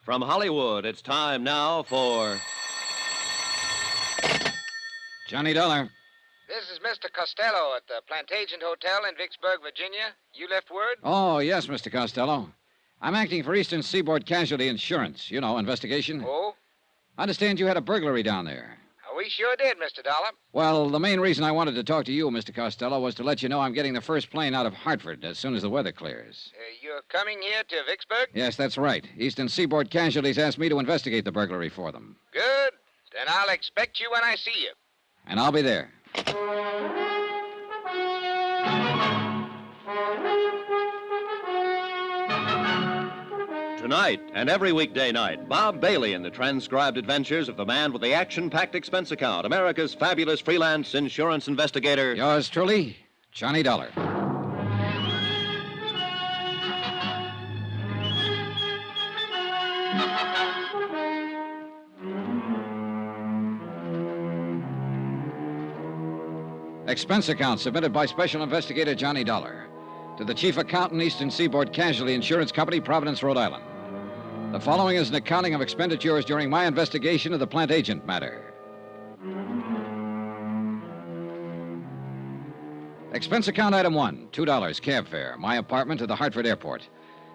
From Hollywood, it's time now for Johnny Dollar. This is Mr. Costello at the Plantagent Hotel in Vicksburg, Virginia. You left word? Oh, yes, Mr. Costello. I'm acting for Eastern Seaboard Casualty Insurance. You know, investigation. Oh? I understand you had a burglary down there. We sure did, Mr. Dollar. Well, the main reason I wanted to talk to you, Mr. Costello, was to let you know I'm getting the first plane out of Hartford as soon as the weather clears. You're coming here to Vicksburg? Yes, that's right. Eastern Seaboard Casualties asked me to investigate the burglary for them. Good. Then I'll expect you when I see you. And I'll be there. Tonight and every weekday night, Bob Bailey in the transcribed adventures of the man with the action-packed expense account, America's fabulous freelance insurance investigator. Yours truly, Johnny Dollar. Expense account submitted by Special Investigator Johnny Dollar to the Chief Accountant, Eastern Seaboard Casualty Insurance Company, Providence, Rhode Island. The following is an accounting of expenditures during my investigation of the Plantagent matter. Expense account item 1, $2 cab fare, my apartment to the Hartford airport.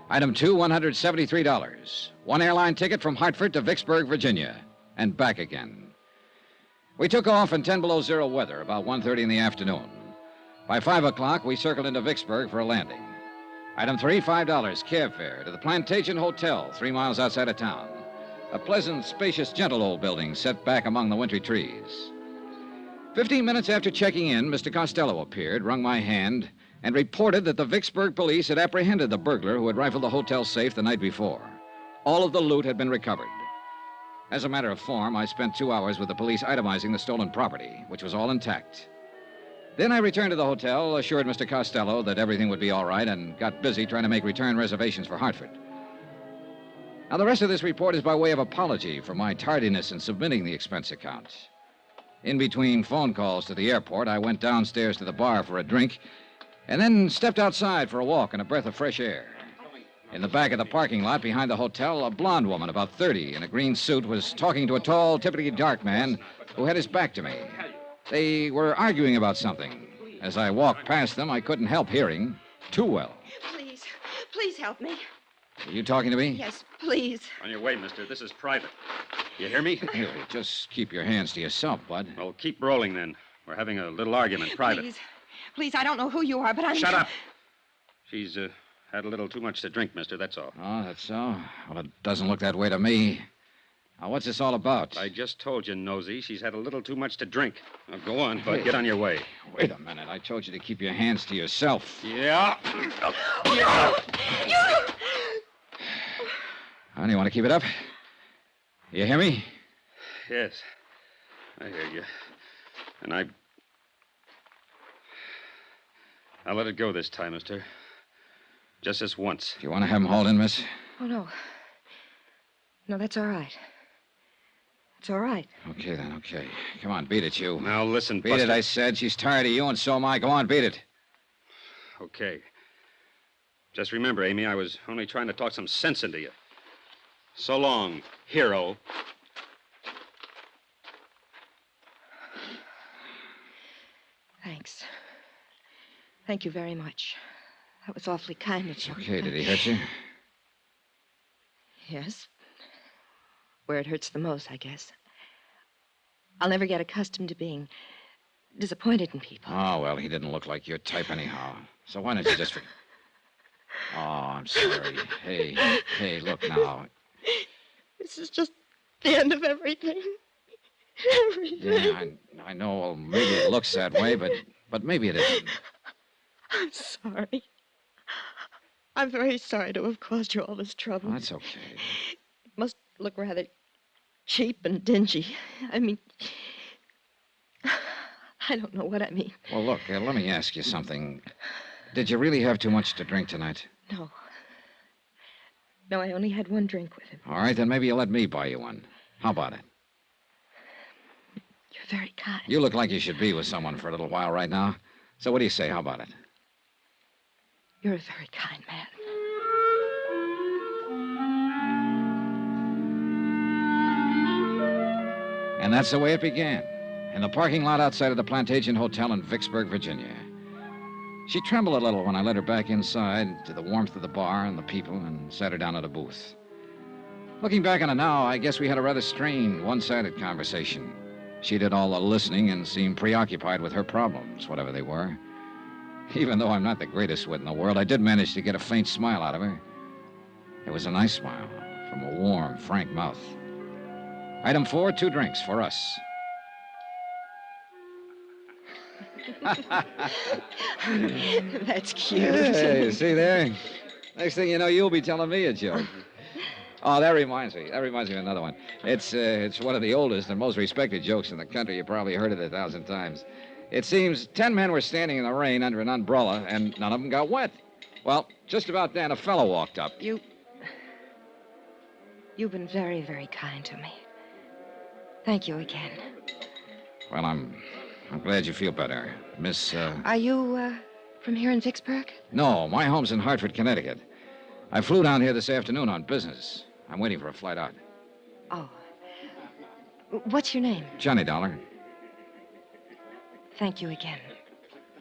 Item 2, $173. One airline ticket from Hartford to Vicksburg, Virginia, and back again. We took off in 10 below zero weather about 1:30 in the afternoon. By 5 o'clock, we circled into Vicksburg for a landing. Item 3, $5 cab fare to the Plantagent Hotel, 3 miles outside of town. A pleasant, spacious, gentle old building set back among the wintry trees. 15 minutes after checking in, Mr. Costello appeared, wrung my hand, and reported that the Vicksburg police had apprehended the burglar who had rifled the hotel safe the night before. All of the loot had been recovered. As a matter of form, I spent 2 hours with the police itemizing the stolen property, which was all intact. Then I returned to the hotel, assured Mr. Costello that everything would be all right, and got busy trying to make return reservations for Hartford. Now, the rest of this report is by way of apology for my tardiness in submitting the expense account. In between phone calls to the airport, I went downstairs to the bar for a drink, and then stepped outside for a walk and a breath of fresh air. In the back of the parking lot behind the hotel, a blonde woman about 30 in a green suit was talking to a tall, typically dark man who had his back to me. They were arguing about something. As I walked past them, I couldn't help hearing too well. Please help me. Are you talking to me? Yes, please. On your way, mister. This is private. You hear me? Hey, just keep your hands to yourself, bud. Well, keep rolling then. We're having a little argument, private. Please, I don't know who you are, but I'm... Shut up. She's had a little too much to drink, mister, that's all. Oh, that's so? Well, it doesn't look that way to me. Now, what's this all about? I just told you, Nosy, she's had a little too much to drink. Now, go on, but get on your way. Wait a minute. I told you to keep your hands to yourself. Yeah. Honey, you want to keep it up? You hear me? Yes, I hear you. And I'll let it go this time, mister. Just this once. Do you want to have him hauled in, miss? Oh, no. No, that's all right. It's all right. Okay, then, okay. Come on, beat it, you. Now, listen, Beat Buster. it, I said. She's tired of you, and so am I. Go on, beat it. Okay. Just remember, Amy, I was only trying to talk some sense into you. So long, hero. Thanks. Thank you very much. That was awfully kind of you. Okay, did he hurt you? Yes. Where it hurts the most, I guess. I'll never get accustomed to being disappointed in people. Oh, well, he didn't look like your type anyhow. So why don't you just... Oh, I'm sorry. Hey, look now. This is just the end of everything. Everything. Yeah, I know. Well, maybe it looks that way, but maybe it isn't. I'm sorry. I'm very sorry to have caused you all this trouble. Well, that's okay. It must look rather cheap and dingy. I mean, I don't know what I mean. Well, look, let me ask you something. Did you really have too much to drink tonight? No. No, I only had one drink with him. All right, then maybe you'll let me buy you one. How about it? You're very kind. You look like you should be with someone for a little while right now. So what do you say? How about it? You're a very kind man. And that's the way it began, in the parking lot outside of the Plantagent Hotel in Vicksburg, Virginia. She trembled a little when I led her back inside to the warmth of the bar and the people and sat her down at a booth. Looking back on it now, I guess we had a rather strained, one-sided conversation. She did all the listening and seemed preoccupied with her problems, whatever they were. Even though I'm not the greatest wit in the world, I did manage to get a faint smile out of her. It was a nice smile from a warm, frank mouth. Item 4, 2 drinks for us. That's cute. Hey, see there? Next thing you know, you'll be telling me a joke. Oh, that reminds me. That reminds me of another one. It's one of the oldest and most respected jokes in the country. You probably heard it 1,000 times. It seems 10 men were standing in the rain under an umbrella, and none of them got wet. Well, just about then, a fellow walked up. You've been very, very kind to me. Thank you again. Well, I'm glad you feel better. Miss, Are you, from here in Vicksburg? No, my home's in Hartford, Connecticut. I flew down here this afternoon on business. I'm waiting for a flight out. Oh. What's your name? Johnny Dollar. Thank you again,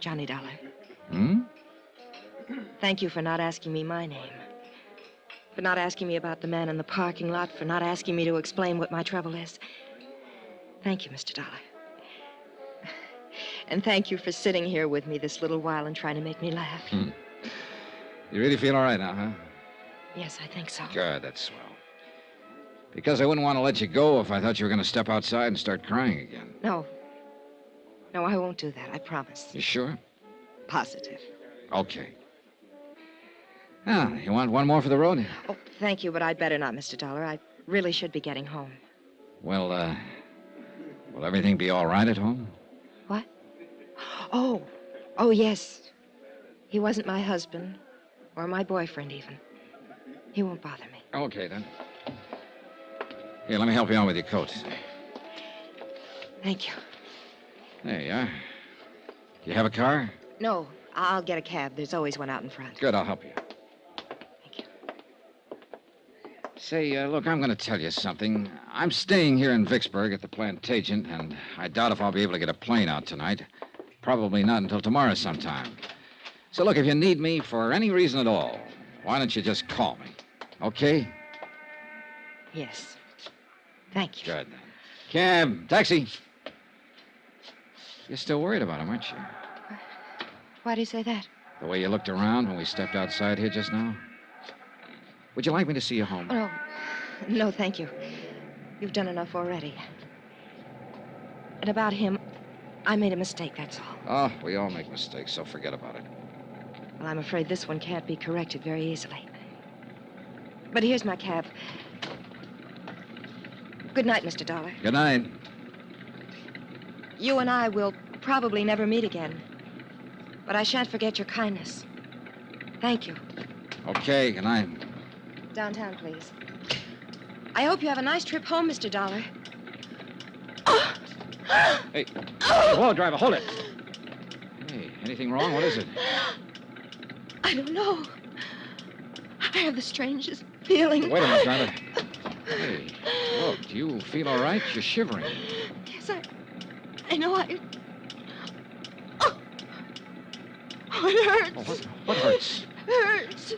Johnny Dollar. Hmm? Thank you for not asking me my name. For not asking me about the man in the parking lot. For not asking me to explain what my trouble is. Thank you, Mr. Dollar. And thank you for sitting here with me this little while and trying to make me laugh. You really feel all right now, huh? Yes, I think so. Good, that's swell. Because I wouldn't want to let you go if I thought you were going to step outside and start crying again. No. No, I won't do that, I promise. You sure? Positive. Okay. Ah, you want one more for the road? Oh, thank you, but I'd better not, Mr. Dollar. I really should be getting home. Well, will everything be all right at home? What? Oh, yes. He wasn't my husband, or my boyfriend, even. He won't bother me. Okay, then. Here, let me help you on with your coat. Thank you. There you are. You have a car? No, I'll get a cab. There's always one out in front. Good, I'll help you. Thank you. Say, look, I'm going to tell you something. I'm staying here in Vicksburg at the Plantagent, and I doubt if I'll be able to get a plane out tonight. Probably not until tomorrow sometime. So, look, if you need me for any reason at all, why don't you just call me? Okay? Yes. Thank you. Good. Cab, taxi. You're still worried about him, aren't you? Why do you say that? The way you looked around when we stepped outside here just now? Would you like me to see you home? Oh, no, thank you. You've done enough already. And about him, I made a mistake, that's all. Oh, we all make mistakes, so forget about it. Well, I'm afraid this one can't be corrected very easily. But here's my cab. Good night, Mr. Dollar. Good night. You and I will probably never meet again. But I shan't forget your kindness. Thank you. Okay, good night. Downtown, please. I hope you have a nice trip home, Mr. Dollar. Hey, whoa, driver, hold it. Hey, anything wrong? What is it? I don't know. I have the strangest feeling. Wait a minute, driver. Hey, look, do you feel all right? You're shivering. Yes, I know Oh, it hurts. Oh, what hurts? Hurts.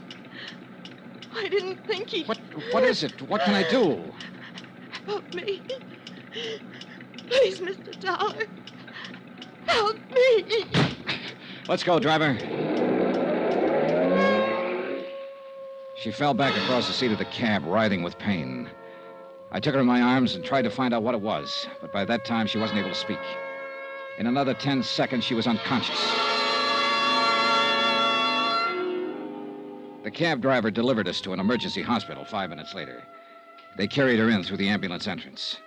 I didn't think he... What is it? What can I do? Help me. Please, Mr. Dollar. Help me. Let's go, driver. She fell back across the seat of the cab, writhing with pain. I took her in my arms and tried to find out what it was, but by that time she wasn't able to speak. In another 10 seconds, she was unconscious. The cab driver delivered us to an emergency hospital 5 minutes later. They carried her in through the ambulance entrance.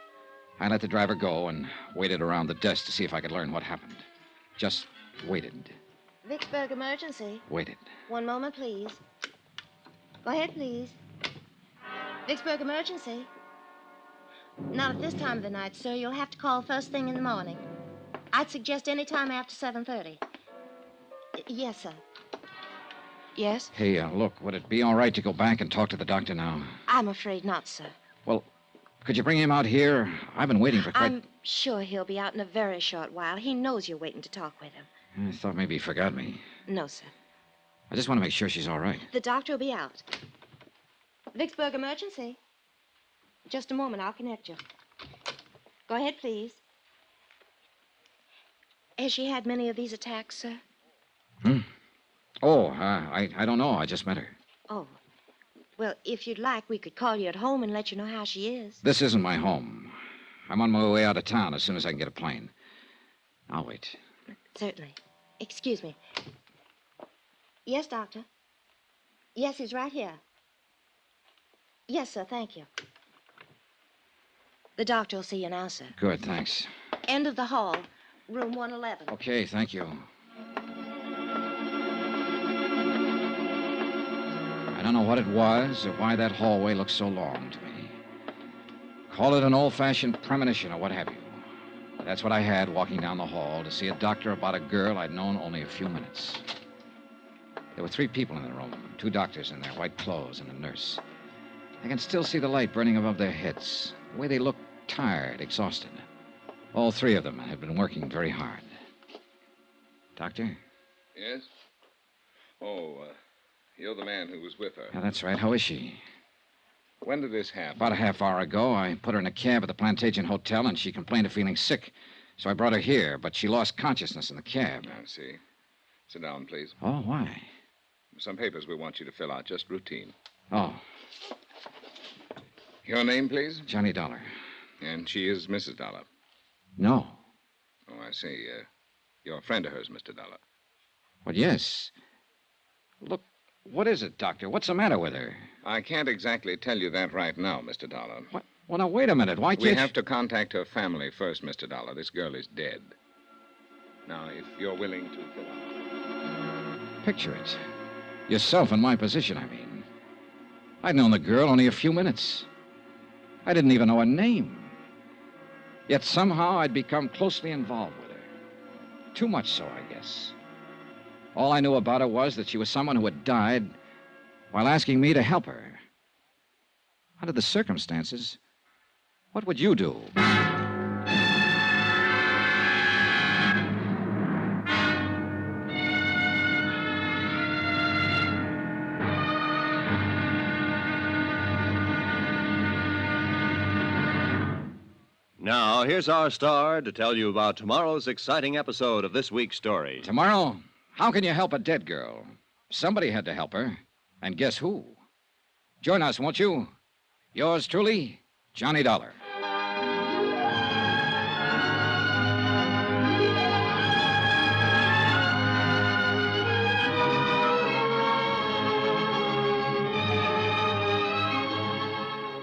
I let the driver go and waited around the desk to see if I could learn what happened. Just waited. Vicksburg emergency. Waited. One moment, please. Go ahead, please. Vicksburg emergency. Not at this time of the night, sir. You'll have to call first thing in the morning. I'd suggest any time after 7:30. Yes, sir. Yes? Hey, look, would it be all right to go back and talk to the doctor now? I'm afraid not, sir. Well, Could you bring him out here? I've been waiting for quite... I'm sure he'll be out in a very short while. He knows you're waiting to talk with him. I thought maybe he forgot me. No, sir. I just want to make sure she's all right. The doctor will be out. Vicksburg Emergency. Just a moment, I'll connect you. Go ahead, please. Has she had many of these attacks, sir? Oh, I don't know. I just met her. Oh. Well, if you'd like, we could call you at home and let you know how she is. This isn't my home. I'm on my way out of town as soon as I can get a plane. I'll wait. Certainly. Excuse me. Yes, doctor. Yes, he's right here. Yes, sir, thank you. The doctor will see you now, sir. Good, thanks. End of the hall, room 111. Okay, thank you. I don't know what it was or why that hallway looked so long to me. Call it an old-fashioned premonition or what have you. That's what I had walking down the hall to see a doctor about a girl I'd known only a few minutes. There were 3 people in the room, 2 doctors in their white clothes and a nurse. I can still see the light burning above their heads, the way they looked tired, exhausted. All 3 of them had been working very hard. Doctor? Yes? Oh, you're the man who was with her. Yeah, that's right. How is she? When did this happen? About a half hour ago, I put her in a cab at the Plantagent Hotel, and she complained of feeling sick. So I brought her here, but she lost consciousness in the cab. I see. Sit down, please. Oh, why? Some papers we want you to fill out, just routine. Oh, Your name, please? Johnny Dollar. And she is Mrs. Dollar. No. Oh, I see. You're a friend of hers, Mr. Dollar. Well, yes. Look, what is it, Doctor? What's the matter with her? I can't exactly tell you that right now, Mr. Dollar. What? Well, now, wait a minute. Why can't We have to contact her family first, Mr. Dollar. This girl is dead. Now, if you're willing to fill out... Picture it. Yourself in my position, I mean. I'd known the girl only a few minutes. I didn't even know her name. Yet somehow I'd become closely involved with her. Too much so, I guess. All I knew about her was that she was someone who had died while asking me to help her. Under the circumstances, what would you do? Now, here's our star to tell you about tomorrow's exciting episode of this week's story. Tomorrow, how can you help a dead girl? Somebody had to help her. And guess who? Join us, won't you? Yours truly, Johnny Dollar.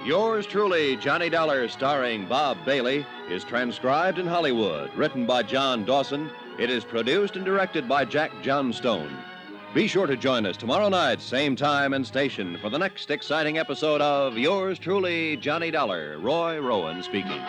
Yours truly, Johnny Dollar, starring Bob Bailey, is transcribed in Hollywood, written by John Dawson. It is produced and directed by Jack Johnstone. Be sure to join us tomorrow night, same time and station, for the next exciting episode of Yours truly, Johnny Dollar. Roy Rowan speaking.